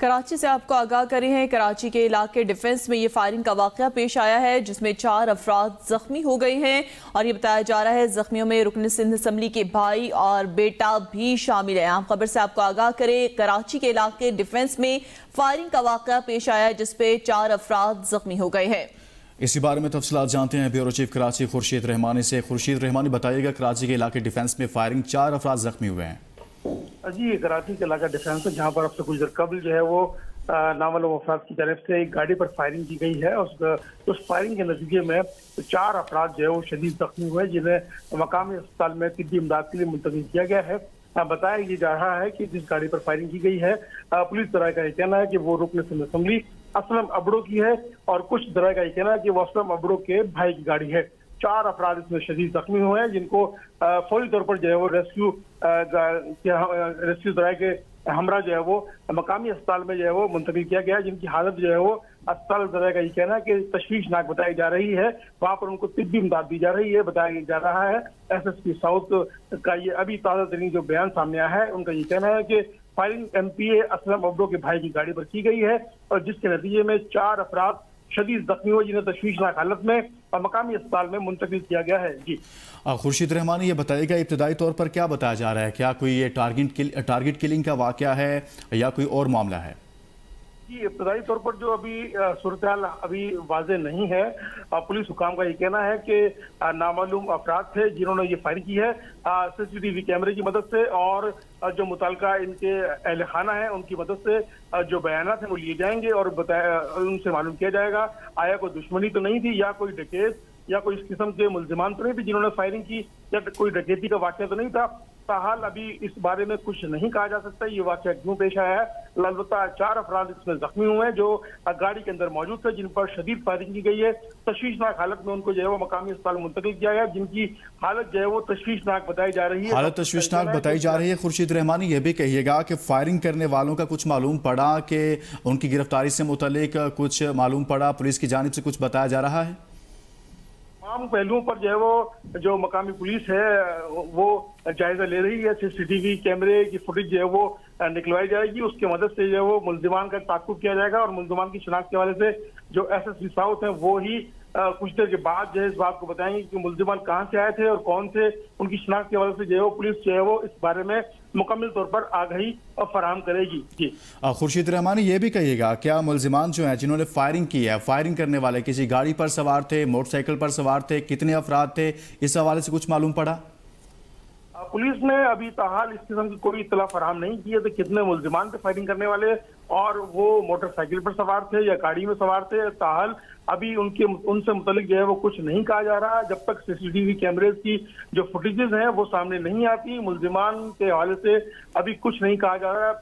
कराची से आपको आगाह करे हैं। कराची के इलाके डिफेंस में ये फायरिंग का वाकया पेश आया है जिसमें 4 अफराद जख्मी हो गए हैं और ये बताया जा रहा है जख्मियों में रुकन सिंध असम्बली के भाई और बेटा भी शामिल है। आम खबर से आपको आगाह करें, कराची के इलाके डिफेंस में फायरिंग का वाकया पेश आया है जिसपे 4 अफराद जख्मी हो गए हैं। इसी बारे में तफसीलात जानते हैं ब्यूरो चीफ कराची खुर्शीद रहमानी से। खुर्शीद रहमानी, बताइएगा, कराची के इलाके डिफेंस में फायरिंग, 4 अफराद जख्मी हुए हैं। जी, कराची के इलाका डिफेंस है जहाँ पर अब से कुछ देर कबल जो है वो नामालूम अफराद की तरफ से एक गाड़ी पर फायरिंग की गई है। उस फायरिंग के नतीजे में 4 अफराद जो है वो शदीद जख्मी हुए, जिन्हें मकामी अस्पताल में तिब्बी इमदाद के लिए मुंतकिल किया गया है। बताया ये जा रहा है कि जिस गाड़ी पर फायरिंग की गई है, पुलिस दराये का ये कहना है कि वो रुकन सिंध असम्बली असलम अबड़ो की है और कुछ दराये का ये कहना है कि वो असलम अबड़ो के भाई की गाड़ी है। 4 अफराद इसमें शदीद जख्मी हुए हैं जिनको फौरी तौर पर जो है वो रेस्क्यू दराये के हमरा जो है वो मकामी अस्पताल में जो है वो मुंतकिल किया गया है, जिनकी हालत जो है वो अस्पताल दराये का ये कहना है कि तशवीशनाक बताई जा रही है। वहाँ पर उनको तिब्बी इमदाद दी जा रही है। बताया जा रहा है SSP साउथ का ये अभी ताज़ा तरीन जो बयान सामने आया है, उनका ये कहना है कि फायरिंग MPA असलम अब्दो के भाई की गाड़ी पर की गई है और जिसके नतीजे में 4 अफराद शदीद जख्मी हुए, जिन्हें तशवीशनाक हालत में मकामी अस्पताल में मुंतकिल किया गया है। जी खुर्शीद रहमानी, ये बताइएगा इब्तदाई तौर पर क्या बताया जा रहा है, क्या कोई ये टारगेट किलिंग का वाकया है या कोई और मामला है? जी, इब्तदाई तौर पर जो अभी सूरत-ए-हाल अभी वाज़ेह नहीं है। पुलिस हुकाम का ये कहना है कि नामालूम अफराद थे जिन्होंने ये फायरिंग की है। CCTV कैमरे की मदद से और जो मुताल्लिका इनके अहल खाना है उनकी मदद से जो बयानात हैं वो लिए जाएंगे और उनसे मालूम किया जाएगा आया कोई दुश्मनी तो नहीं थी या कोई डकैत या कोई इस किस्म के मुल्जिमान तो नहीं थे जिन्होंने फायरिंग की या कोई डकैती का वाक़या तो नहीं था। ताहाल अभी इस बारे में कुछ नहीं कहा जा सकता ये वाक़या क्यों पेश आया है। अलबत्ता 4 अफराद इसमें जख्मी हुए हैं जो गाड़ी के अंदर मौजूद थे, जिन पर शदीद फायरिंग की गई है। तशवीशनाक हालत में उनको जो है वो मकामी अस्पताल मुंतकिल किया गया, जिनकी हालत जो है वो तशवीशनाक बताई जा रही है। हालत तशवीशनाक बताई जा रही है। खुर्शीद रहमानी, ये भी कहिएगा कि फायरिंग करने वालों का कुछ मालूम पड़ा कि उनकी गिरफ्तारी से मुतल्लिक कुछ मालूम पड़ा, पुलिस की जानिब से कुछ बताया जा रहा है? तमाम पहलुओं पर जो है वो जो मकामी पुलिस है वो जायजा ले रही है। CCTV कैमरे की फुटेज जो है वो निकलवाई जाएगी, उसकी मदद से जो है वो मुल्जिमान का ताक़ुब किया जाएगा और मुल्जिमान की शिनाख्त के हवाले से जो SSP साउथ है वो ही कुछ देर के बाद जो है इस बात को बताएंगे कि मुल्जिमान कहाँ से आए थे और कौन से, उनकी शिनाख्त के हवाले से जो है वो पुलिस जो है वो इस बारे में मुकम्मल तौर पर आगाही फराहम करेगी। जी खुर्शीद रहमानी, ये भी कहिएगा, क्या मुल्जिमान जो हैं जिन्होंने फायरिंग की है, फायरिंग करने वाले किसी गाड़ी पर सवार थे, मोटरसाइकिल पर सवार थे, कितने अफराद थे, इस हवाले से कुछ मालूम पड़ा? पुलिस ने अभी ताहाल इस किस्म की कोई इत्तला फराहम नहीं की है तो कितने मुल्जिमान थे फायरिंग करने वाले और वो मोटरसाइकिल पर सवार थे या गाड़ी में सवार थे। ताहाल अभी उनसे मुतल्लिक जो है वो कुछ नहीं कहा जा रहा। जब तक CCTV कैमरेज की जो फुटेजेस हैं वो सामने नहीं आती, मुल्जिमान के हवाले से अभी कुछ नहीं कहा जा रहा है।